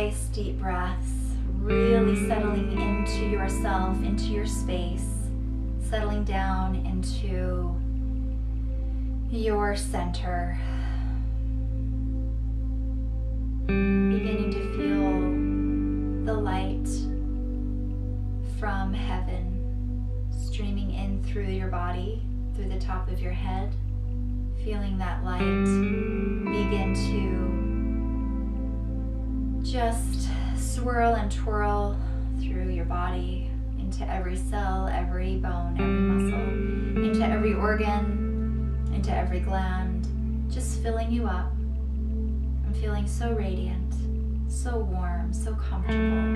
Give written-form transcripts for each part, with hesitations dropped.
nice deep breaths, really settling into yourself, into your space, settling down into your center. Beginning to feel the light from heaven streaming in through your body, through the top of your head. Feeling that light begin to just swirl and twirl through your body, into every cell, every bone, every muscle, into every organ, into every gland, just filling you up. I'm feeling so radiant, so warm, so comfortable.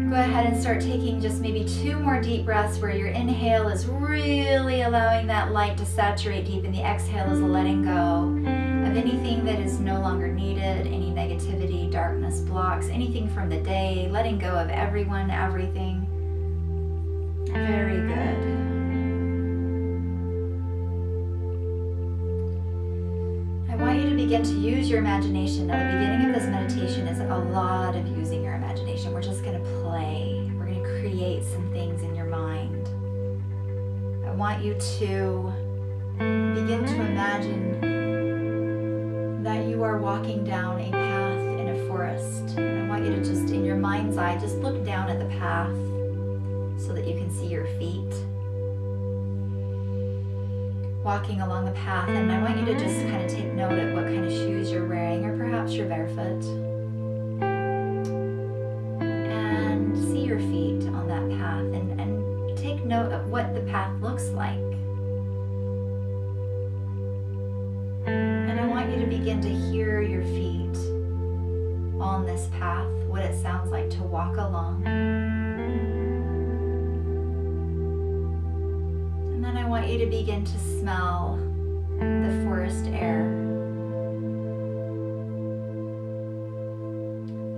Go ahead and start taking just maybe 2 more deep breaths where your inhale is really allowing that light to saturate deep, and the exhale is letting go of anything that is no longer needed, any negativity, darkness, blocks, anything from the day, letting go of everyone, everything. Very good. I want you to begin to use your imagination. Now, the beginning of this meditation is a lot of using your imagination. We're just going to play. We're going to create some things in your mind. I want you to begin to imagine that you are walking down a path in a forest. And I want you to just, in your mind's eye, just look down at the path so that you can see your feet walking along the path. And I want you to just kind of take note of what kind of shoes you're wearing, or perhaps you're barefoot. And see your feet on that path, and take note of what the path looks like. And I want you to begin to hear your feet on this path, what it sounds like to walk along. And then I want you to begin to smell the forest air.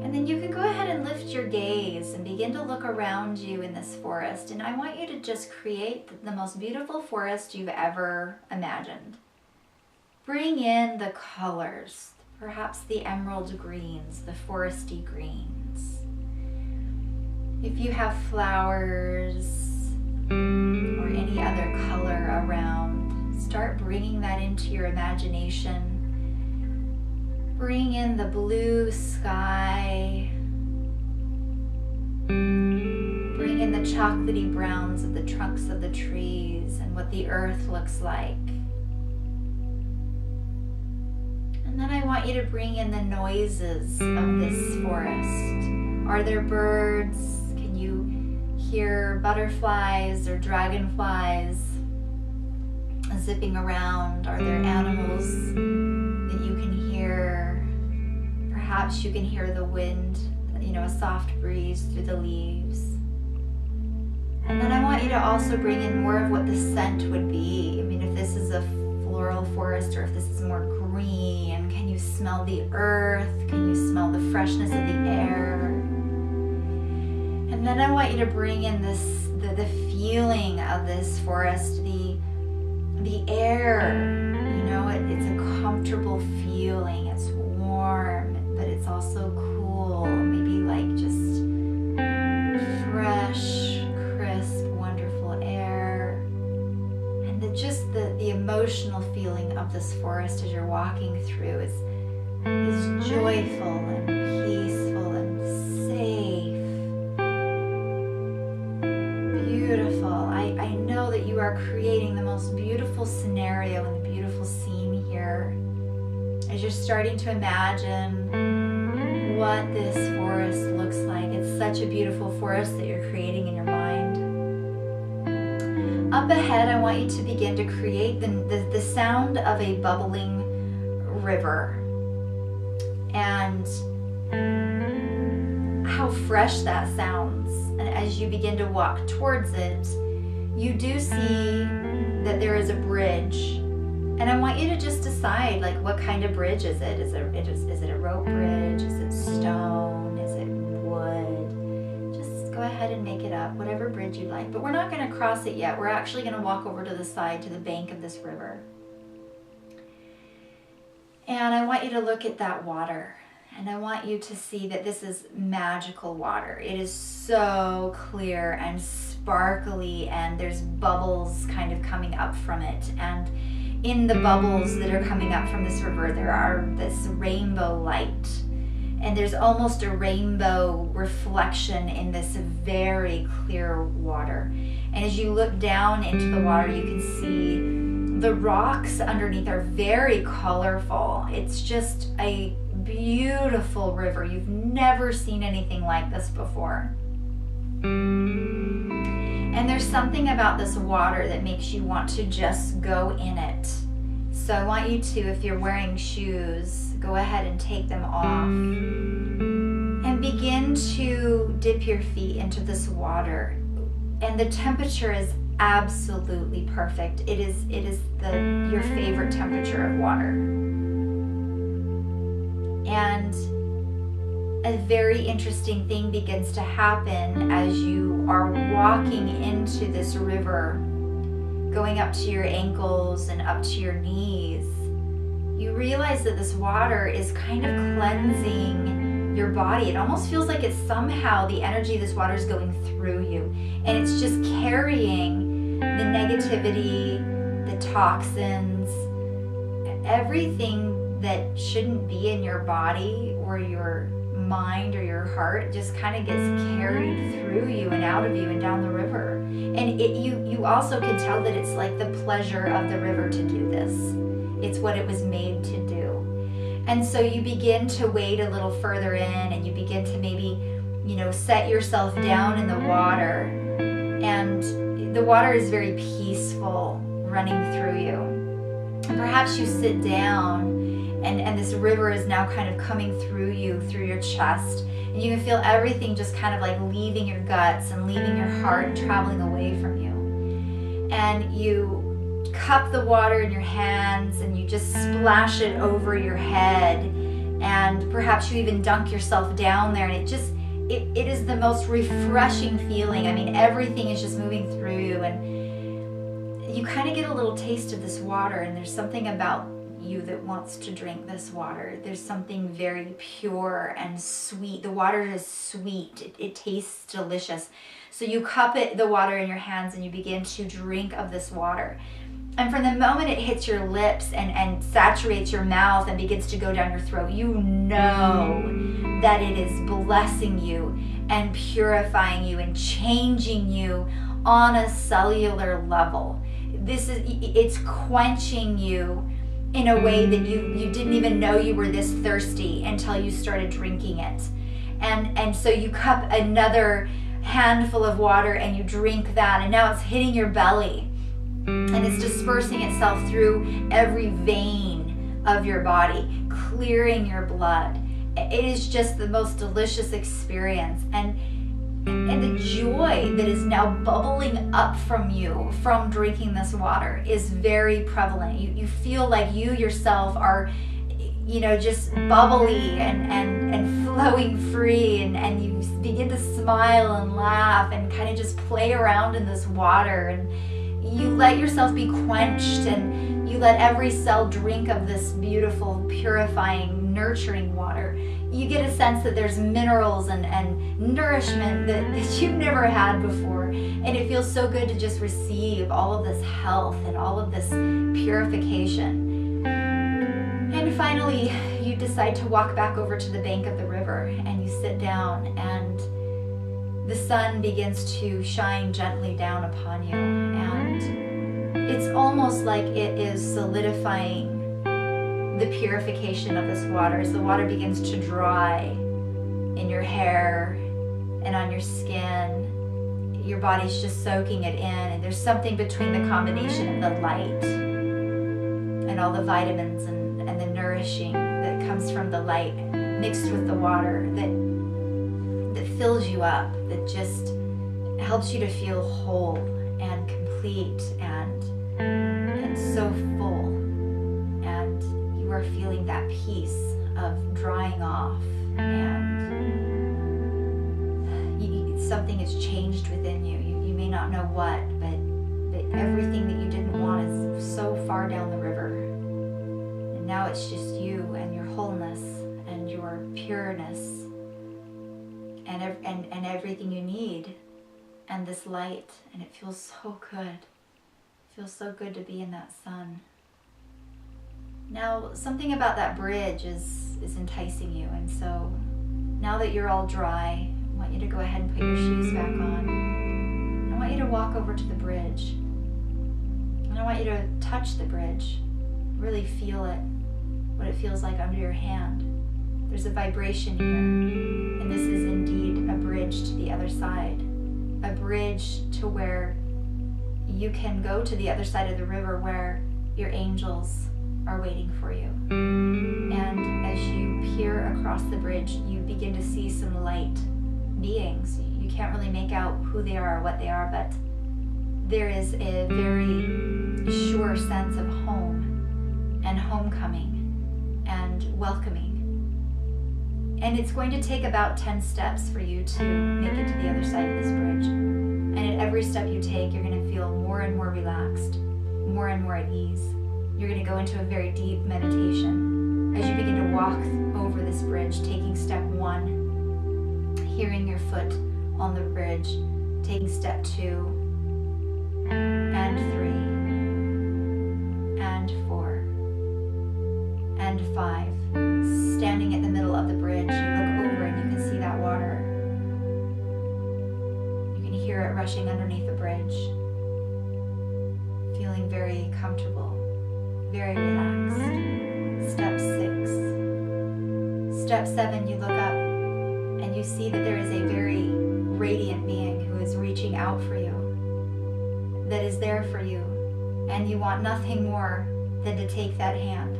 And then you can go ahead and lift your gaze and begin to look around you in this forest. And I want you to just create the most beautiful forest you've ever imagined. Bring in the colors, perhaps the emerald greens, the foresty greens. If you have flowers or any other color around, start bringing that into your imagination. Bring in the blue sky. Bring in the chocolatey browns of the trunks of the trees and what the earth looks like. And then I want you to bring in the noises of this forest. Are there birds? Can you hear butterflies or dragonflies zipping around? Are there animals that you can hear? Perhaps you can hear the wind, a soft breeze through the leaves. And then I want you to also bring in more of what the scent would be. I mean, if this is a floral forest or if this is more green, can you smell the earth? Can you smell the freshness of the air? And then I want you to bring in the feeling of this forest, the air. It's a comfortable feeling. It's warm, but it's also cool. Maybe like just fresh, crisp, wonderful air. And the emotional feeling of this forest as you're walking through is joyful and peaceful and safe. Beautiful. I know that you are creating the most beautiful scenario and the beautiful scene here as you're starting to imagine what this forest looks like. It's such a beautiful forest that you're creating in your mind. Up ahead, I want you to begin to create the sound of a bubbling river and how fresh that sounds. And as you begin to walk towards it, you do see that there is a bridge. And I want you to just decide, what kind of bridge is it? Is it a rope bridge? Is it stone? Is it wood? Just go ahead and make it up, whatever bridge you like. But we're not going to cross it yet. We're actually going to walk over to the side, to the bank of this river. And I want you to look at that water. And I want you to see that this is magical water. It is so clear and sparkly, and there's bubbles kind of coming up from it. And in the bubbles that are coming up from this river, there are this rainbow light. And there's almost a rainbow reflection in this very clear water. And as you look down into the water, you can see the rocks underneath are very colorful. It's just a beautiful river. You've never seen anything like this before. And there's something about this water that makes you want to just go in it. So I want you to, if you're wearing shoes, go ahead and take them off and begin to dip your feet into this water. And the temperature is absolutely perfect. It is your favorite temperature of water. And a very interesting thing begins to happen as you are walking into this river, going up to your ankles and up to your knees. You realize that this water is kind of cleansing your body. It almost feels like it's somehow the energy of this water is going through you, and it's just carrying the negativity, the toxins, everything that shouldn't be in your body or your mind or your heart just kind of gets carried through you and out of you and down the river. And you also can tell that it's like the pleasure of the river to do this. It's what it was made to do. And so you begin to wade a little further in, and you begin to maybe, set yourself down in the water. And the water is very peaceful running through you. And perhaps you sit down, and this river is now kind of coming through you, through your chest. And you can feel everything just kind of like leaving your guts and leaving your heart and traveling away from you. And you cup the water in your hands and you just splash it over your head. And perhaps you even dunk yourself down there. And it is the most refreshing feeling. I mean, everything is just moving through you. And you kind of get a little taste of this water. And there's something about you that wants to drink this water. There's something very pure and sweet. The water is sweet. It tastes delicious. So you cup the water in your hands and you begin to drink of this water. And from the moment it hits your lips and saturates your mouth and begins to go down your throat, you know that it is blessing you and purifying you and changing you on a cellular level. It's quenching you in a way that you didn't even know you were this thirsty until you started drinking it. And so you cup another handful of water and you drink that, and now it's hitting your belly and it's dispersing itself through every vein of your body, clearing your blood. It is just the most delicious experience. And the joy that is now bubbling up from you from drinking this water is very prevalent. You feel like you yourself are, just bubbly and flowing free, and you begin to smile and laugh and kind of just play around in this water, and you let yourself be quenched, and you let every cell drink of this beautiful, purifying, nurturing water. You get a sense that there's minerals and nourishment that you've never had before. And it feels so good to just receive all of this health and all of this purification. And finally, you decide to walk back over to the bank of the river, and you sit down, and the sun begins to shine gently down upon you. And it's almost like it is solidifying the purification of this water as the water begins to dry in your hair and on your skin. Your body's just soaking it in, and there's something between the combination of the light and all the vitamins and the nourishing that comes from the light mixed with the water that fills you up, that just helps you to feel whole and complete and so full. And you are feeling that peace of drying off, and something has changed within you. You may not know what, but everything that you didn't want is so far down the river. And now it's just you and your wholeness and and your pureness and everything you need, and this light, and it feels so good. It feels so good to be in that sun. Now, something about that bridge is enticing you, and so now that you're all dry, I want you to go ahead and put your shoes back on. I want you to walk over to the bridge, and I want you to touch the bridge, really feel it, what it feels like under your hand. There's a vibration here, and this is indeed a bridge to the other side, a bridge to where you can go to the other side of the river where your angels are waiting for you. And as you peer across the bridge, you begin to see some light beings. You can't really make out who they are or what they are, but there is a very sure sense of home and homecoming and welcoming. And it's going to take about 10 steps for you to make it to the other side of this bridge. And at every step you take, you're going to feel more and more relaxed, more and more at ease. You're going to go into a very deep meditation as you begin to walk over this bridge, taking step 1, hearing your foot on the bridge, taking step 2, and 3, and 4, and 5. Standing at the middle of the bridge, you look over and you can see that water. You can hear it rushing underneath the bridge, feeling very comfortable, very relaxed. Step 6. Step 7, you look up and you see that there is a very radiant being who is reaching out for you, that is there for you, and you want nothing more than to take that hand.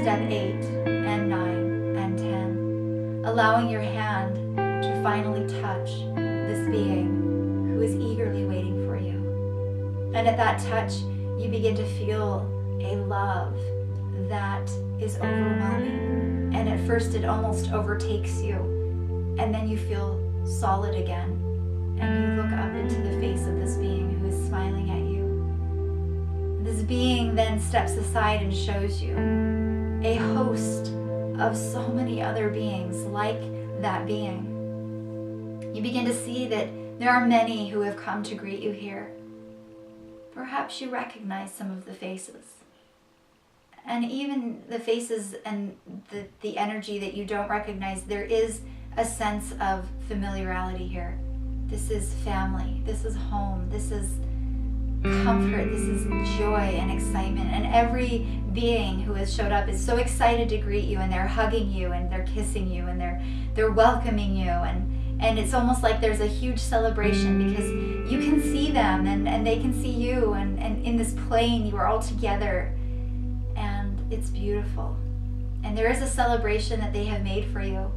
Step 8 and 9 and 10, allowing your hand to finally touch this being who is eagerly waiting for you. And at that touch, you begin to feel a love that is overwhelming. And at first it almost overtakes you. And then you feel solid again. And you look up into the face of this being who is smiling at you. This being then steps aside and shows you a host of so many other beings like that being. You begin to see that there are many who have come to greet you here. Perhaps you recognize some of the faces. And even the faces and the energy that you don't recognize, there is a sense of familiarity here. This is family, this is home, this is comfort, this is joy and excitement. And every being who has showed up is so excited to greet you, and they're hugging you and they're kissing you and they're welcoming you, and it's almost like there's a huge celebration because you can see them and they can see you, and in this plane you are all together, and it's beautiful. And there is a celebration that they have made for you.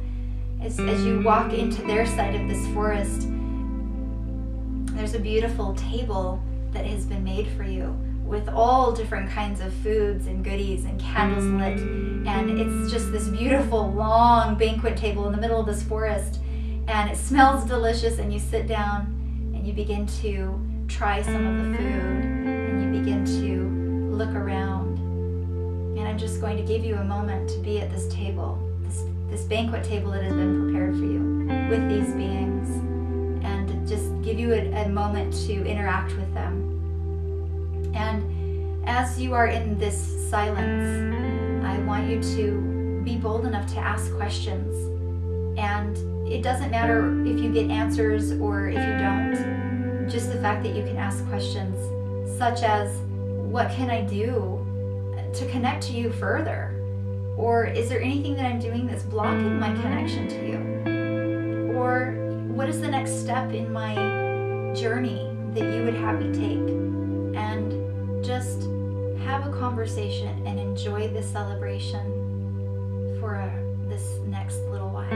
As you walk into their side of this forest, there's a beautiful table that has been made for you with all different kinds of foods and goodies and candles lit, and it's just this beautiful long banquet table in the middle of this forest, and it smells delicious, and you sit down and you begin to try some of the food and you begin to look around. And I'm just going to give you a moment to be at this table, this banquet table that has been prepared for you with these beings, and just give you a moment to interact with them. And as you are in this silence, I want you to be bold enough to ask questions. And it doesn't matter if you get answers or if you don't, just the fact that you can ask questions such as, what can I do to connect to you further? Or is there anything that I'm doing that's blocking my connection to you? Or what is the next step in my journey that you would have me take? And just have a conversation and enjoy the celebration for this next little while.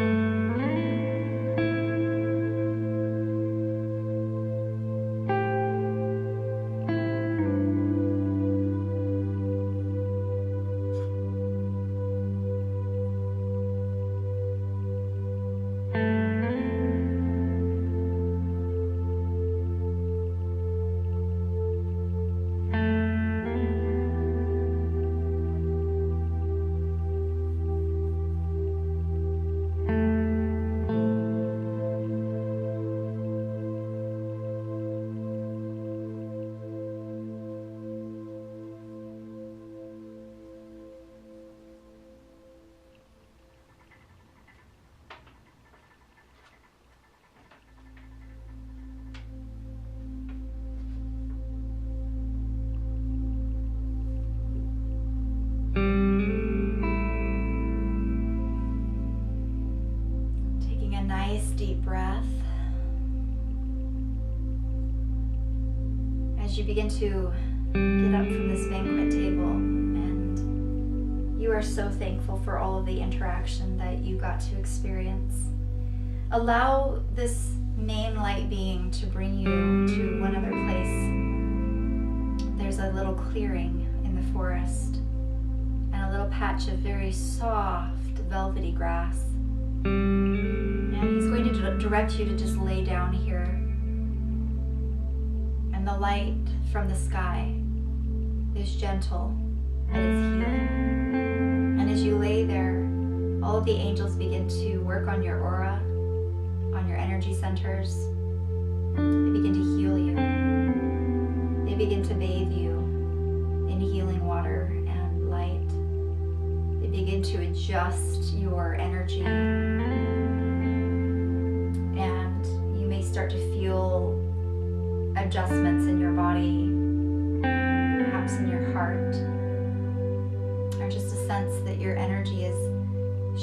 begin to get up from this banquet table, and you are so thankful for all of the interaction that you got to experience. Allow this main light being to bring you to one other place. There's a little clearing in the forest and a little patch of very soft, velvety grass. And he's going to direct you to just lay down here. And the light from the sky is gentle and it's healing. And as you lay there, all of the angels begin to work on your aura, on your energy centers. They begin to heal you. They begin to bathe you in healing water and light. They begin to adjust your energy. And you may start to feel adjustments in your body, perhaps in your heart, or just a sense that your energy is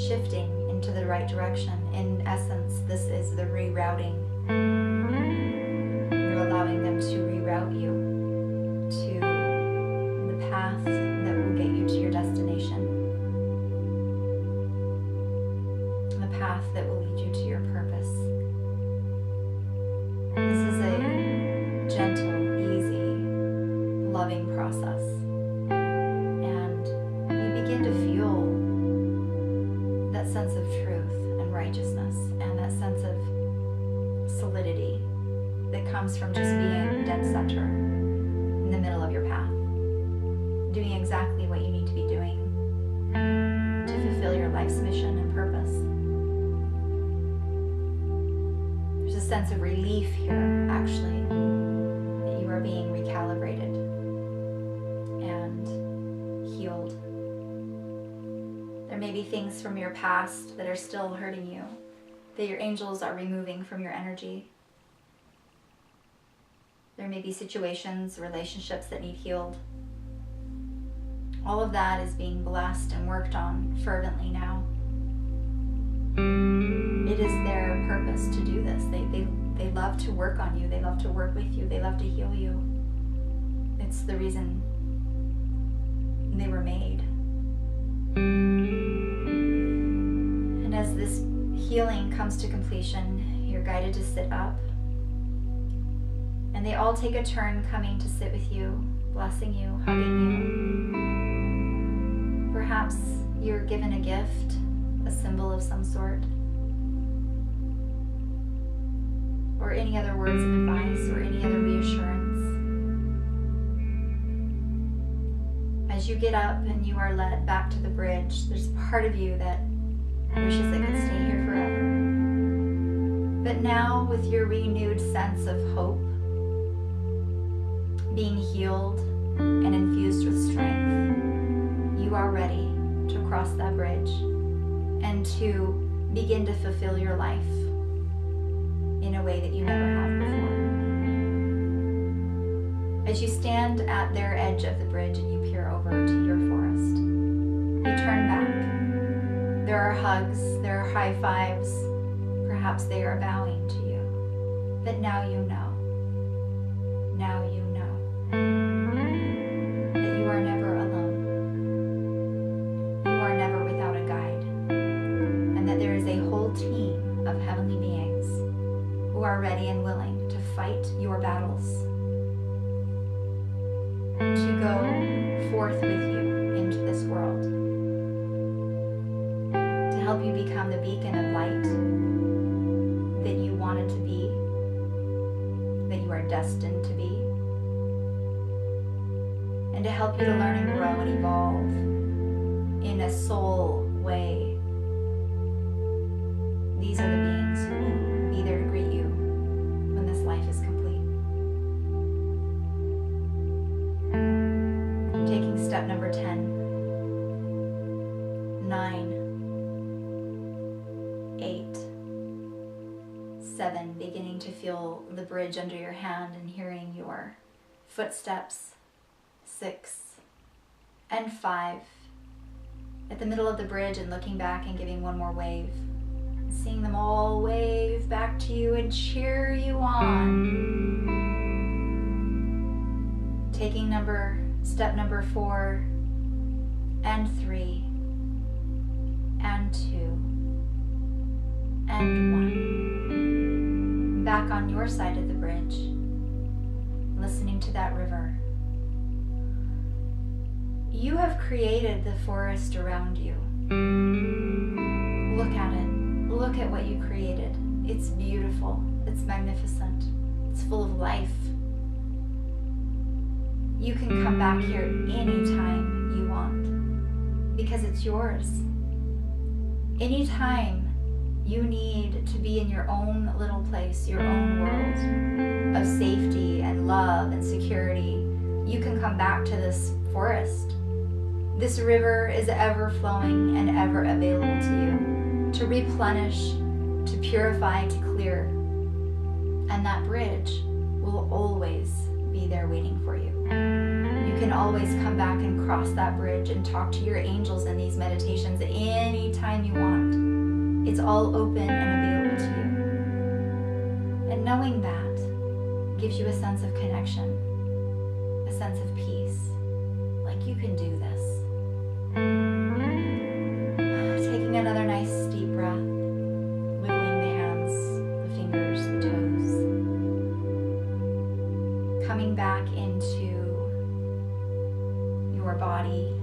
shifting into the right direction. In essence, this is the rerouting. You're allowing them to reroute you to the path that will get you to your destination, the path that will lead you to your purpose. This is a gentle, easy, loving process. And you begin to feel that sense of truth and righteousness and that sense of solidity that comes from just being dead center in the middle of your path, doing exactly what you need to be doing to fulfill your life's mission and purpose. There's a sense of relief here, actually, that you are being recalibrated and healed. There may be things from your past that are still hurting you, that your angels are removing from your energy. There may be situations, relationships that need healed. All of that is being blessed and worked on fervently now. It is their purpose to do this. They love to work on you. They love to work with you. They love to heal you. It's the reason they were made. And as this healing comes to completion, you're guided to sit up. And they all take a turn coming to sit with you, blessing you, hugging you. Perhaps you're given a gift, a symbol of some sort, or any other words of advice or any other reassurance. As you get up and you are led back to the bridge, there's part of you that wishes it could stay here forever. But now, with your renewed sense of hope, being healed and infused with strength, you are ready to cross that bridge and to begin to fulfill your life in a way that you never have before. As you stand at their edge of the bridge and you peer over to your forest, you turn back. There are hugs, there are high fives, perhaps they are bowing to you. But now you know. Now you know that you are never alone. You are never without a guide. And that there is a whole team of heavenly beings who are ready and willing to fight your battles, to go forth with you into this world, to help you become the beacon of light that you wanted to be, that you are destined to be, and to help you to learn and grow and evolve in a soul way. These are the beings who will be there to greet you when this life is complete. Taking step number 10, 9, 8, 7, beginning to feel the bridge under your hand and hearing your footsteps. 6 and 5, at the middle of the bridge and looking back and giving one more wave, seeing them all wave back to you and cheer you on. Taking step number 4 and 3 and 2 and 1. Back on your side of the bridge, listening to that river. You have created the forest around you. Look at it. Look at what you created. It's beautiful. It's magnificent. It's full of life. You can come back here anytime you want because it's yours. Anytime you need to be in your own little place, your own world of safety and love and security, you can come back to this forest. This river is ever flowing and ever available to you to replenish, to purify, to clear. And that bridge will always be there waiting for you. You can always come back and cross that bridge and talk to your angels in these meditations anytime you want. It's all open and available to you. And knowing that gives you a sense of connection, a sense of peace, like you can do this. Taking another nice deep breath, wiggling the hands, the fingers, the toes, coming back into your body.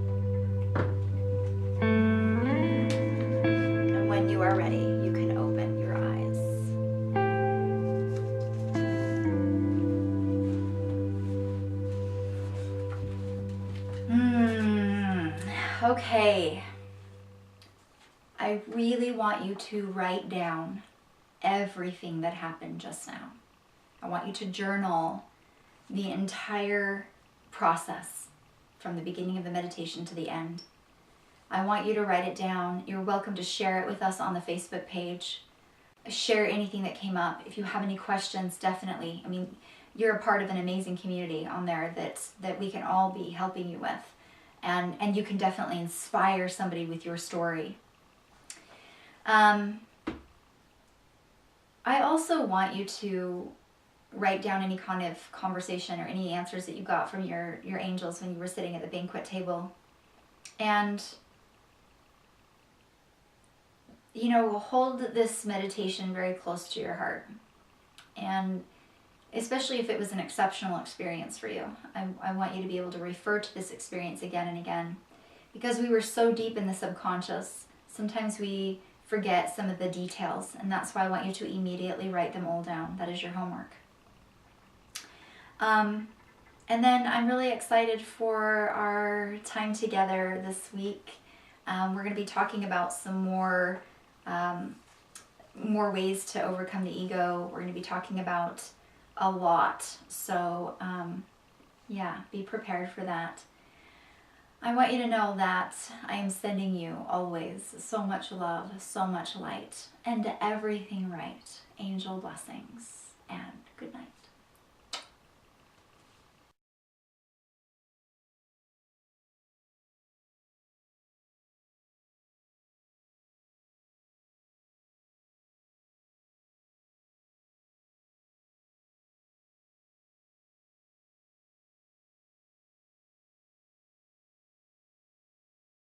And when you are ready, you can open your eyes. Okay. I really want you to write down everything that happened just now. I want you to journal the entire process from the beginning of the meditation to the end. I want you to write it down. You're welcome to share it with us on the Facebook page. Share anything that came up. If you have any questions, definitely. I mean, you're a part of an amazing community on there that we can all be helping you with. And you can definitely inspire somebody with your story. I also want you to write down any kind of conversation or any answers that you got from your angels when you were sitting at the banquet table. And, you know, hold this meditation very close to your heart. And especially if it was an exceptional experience for you. I want you to be able to refer to this experience again and again. Because we were so deep in the subconscious, sometimes we forget some of the details, and that's why I want you to immediately write them all down. That is your homework. And then I'm really excited for our time together this week. We're going to be talking about some more ways to overcome the ego. We're going to be talking about a lot. So, yeah, be prepared for that. I want you to know that I am sending you always so much love, so much light, and everything right. Angel blessings, and good night.